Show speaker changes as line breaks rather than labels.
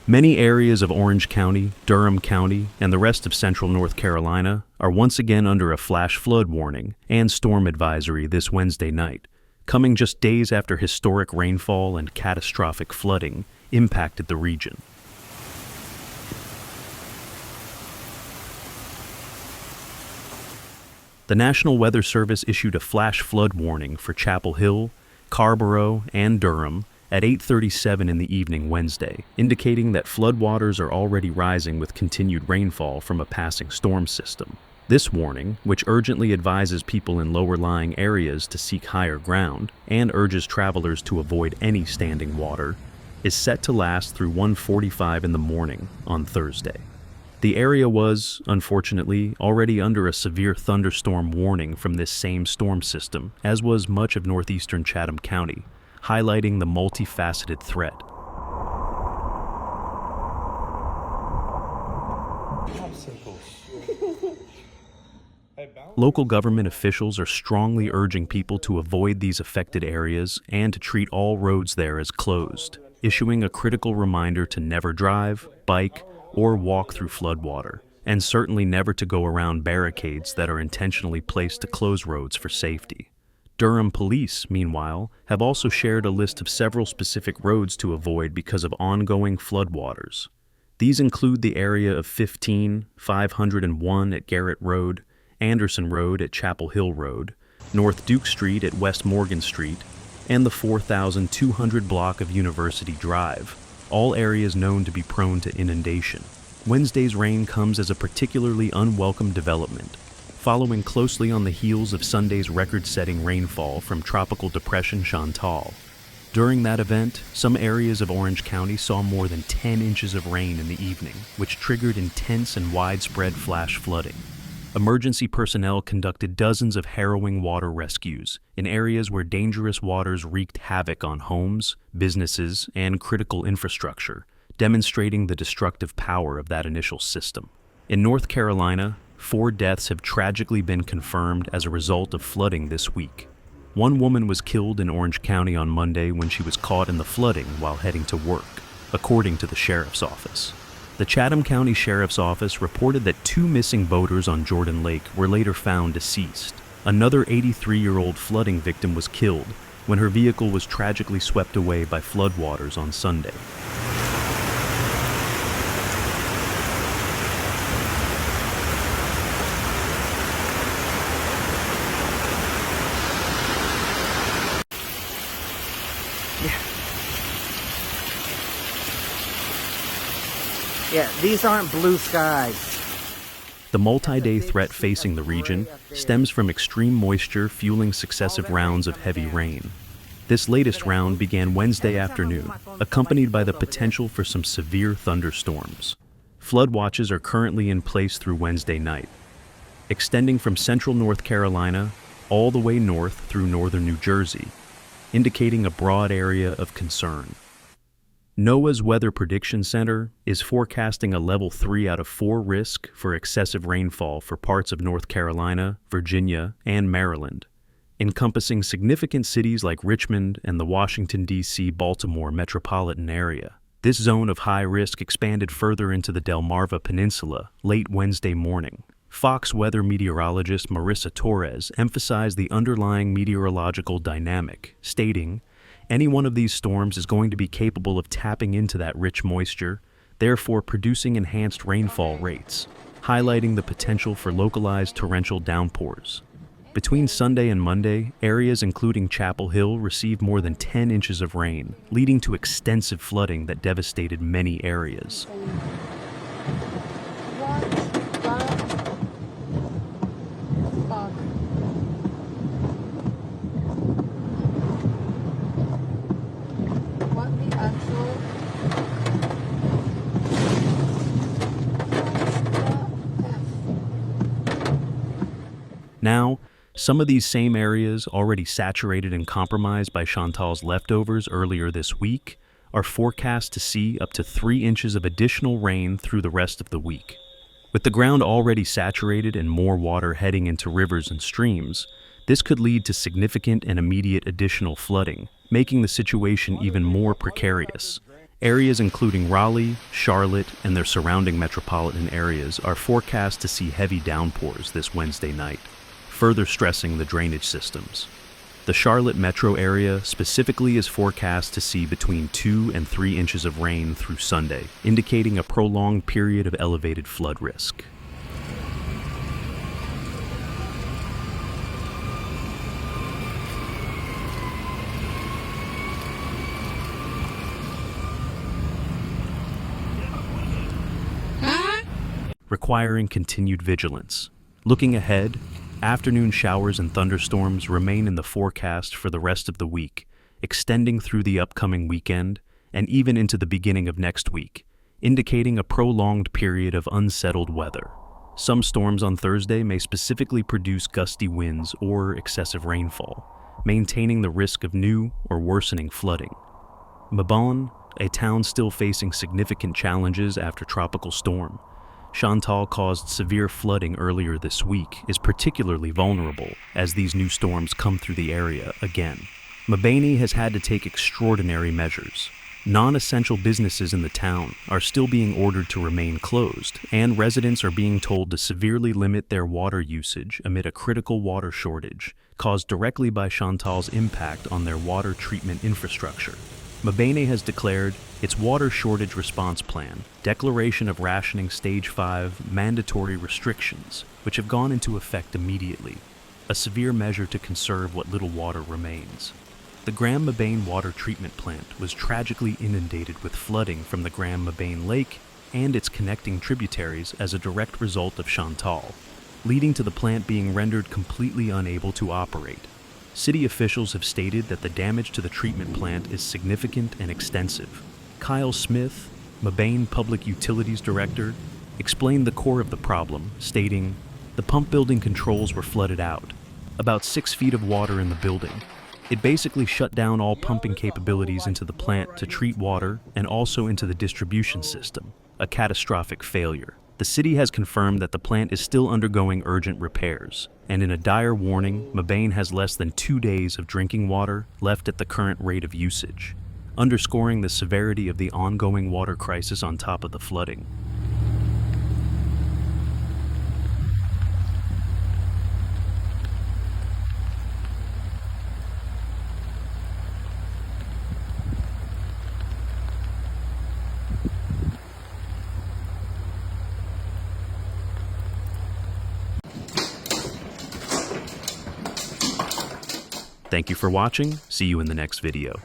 Many areas of Orange County, Durham County, and the rest of central North Carolina are once again under a flash flood warning and storm advisory this Wednesday night, coming just days after historic rainfall and catastrophic flooding impacted the region. The National Weather Service issued a flash flood warning for Chapel Hill, Carrboro, and Durham at 8:37 in the evening Wednesday, indicating that floodwaters are already rising with continued rainfall from a passing storm system. This warning, which urgently advises people in lower-lying areas to seek higher ground and urges travelers to avoid any standing water, is set to last through 1:45 in the morning on Thursday. The area was, unfortunately, already under a severe thunderstorm warning from this same storm system, as was much of northeastern Chatham County, highlighting the multifaceted threat. Local government officials are strongly urging people to avoid these affected areas and to treat all roads there as closed, issuing a critical reminder to never drive, bike, or walk through floodwater, and certainly never to go around barricades that are intentionally placed to close roads for safety. Durham police, meanwhile, have also shared a list of several specific roads to avoid because of ongoing floodwaters. These include the area of 15, 501 at Garrett Road, Anderson Road at Chapel Hill Road, North Duke Street at West Morgan Street, and the 4,200 block of University Drive, all areas known to be prone to inundation. Wednesday's rain comes as a particularly unwelcome development, following closely on the heels of Sunday's record-setting rainfall from Tropical Depression Chantal. During that event, some areas of Orange County saw more than 10 inches of rain in the evening, which triggered intense and widespread flash flooding. Emergency personnel conducted dozens of harrowing water rescues in areas where dangerous waters wreaked havoc on homes, businesses, and critical infrastructure, demonstrating the destructive power of that initial system. In North Carolina, 4 deaths have tragically been confirmed as a result of flooding this week. One woman was killed in Orange County on Monday when she was caught in the flooding while heading to work, according to the sheriff's office. The Chatham County Sheriff's Office reported that 2 missing boaters on Jordan Lake were later found deceased. Another 83-year-old flooding victim was killed when her vehicle was tragically swept away by floodwaters on Sunday.
Yeah, these aren't blue skies.
The multi-day threat facing the region stems from extreme moisture fueling successive rounds of heavy rain. This latest round began Wednesday afternoon, accompanied by the potential for some severe thunderstorms. Flood watches are currently in place through Wednesday night, extending from central North Carolina all the way north through northern New Jersey, indicating a broad area of concern. NOAA's Weather Prediction Center is forecasting a level 3 out of 4 risk for excessive rainfall for parts of North Carolina, Virginia, and Maryland, encompassing significant cities like Richmond and the Washington, D.C. Baltimore metropolitan area. This zone of high risk expanded further into the Delmarva Peninsula late Wednesday morning. Fox weather meteorologist Marissa Torres emphasized the underlying meteorological dynamic, stating, "Any one of these storms is going to be capable of tapping into that rich moisture, therefore producing enhanced rainfall rates, highlighting the potential for localized torrential downpours." Between Sunday and Monday, areas including Chapel Hill received more than 10 inches of rain, leading to extensive flooding that devastated many areas. Now, some of these same areas, already saturated and compromised by Chantal's leftovers earlier this week, are forecast to see up to 3 inches of additional rain through the rest of the week. With the ground already saturated and more water heading into rivers and streams, This could lead to significant and immediate additional flooding, making the situation even more precarious. Areas including Raleigh, Charlotte, and their surrounding metropolitan areas are forecast to see heavy downpours this Wednesday night, further stressing the drainage systems. The Charlotte metro area specifically is forecast to see between 2 and 3 inches of rain through Sunday, indicating a prolonged period of elevated flood risk. Requiring continued vigilance. Looking ahead, afternoon showers and thunderstorms remain in the forecast for the rest of the week, extending through the upcoming weekend and even into the beginning of next week, indicating a prolonged period of unsettled weather. Some storms on Thursday may specifically produce gusty winds or excessive rainfall, maintaining the risk of new or worsening flooding. Mebane, a town still facing significant challenges after tropical storm Chantal caused severe flooding earlier this week, is particularly vulnerable as these new storms come through the area again. Mebane has had to take extraordinary measures. Non-essential businesses in the town are still being ordered to remain closed, and residents are being told to severely limit their water usage amid a critical water shortage caused directly by Chantal's impact on their water treatment infrastructure. Mebane has declared its water shortage response plan, declaration of rationing Stage 5 mandatory restrictions, which have gone into effect immediately, a severe measure to conserve what little water remains. The Grand Mebane water treatment plant was tragically inundated with flooding from the Grand Mebane Lake and its connecting tributaries as a direct result of Chantal, leading to the plant being rendered completely unable to operate. City officials have stated that the damage to the treatment plant is significant and extensive. Kyle Smith, Mebane Public Utilities Director, explained the core of the problem, stating, "The pump building controls were flooded out. About 6 feet of water in the building. It basically shut down all pumping capabilities into the plant to treat water and also into the distribution system, a catastrophic failure." The city has confirmed that the plant is still undergoing urgent repairs, and in a dire warning, Mebane has less than 2 days of drinking water left at the current rate of usage, underscoring the severity of the ongoing water crisis on top of the flooding. Thank you for watching. See you in the next video.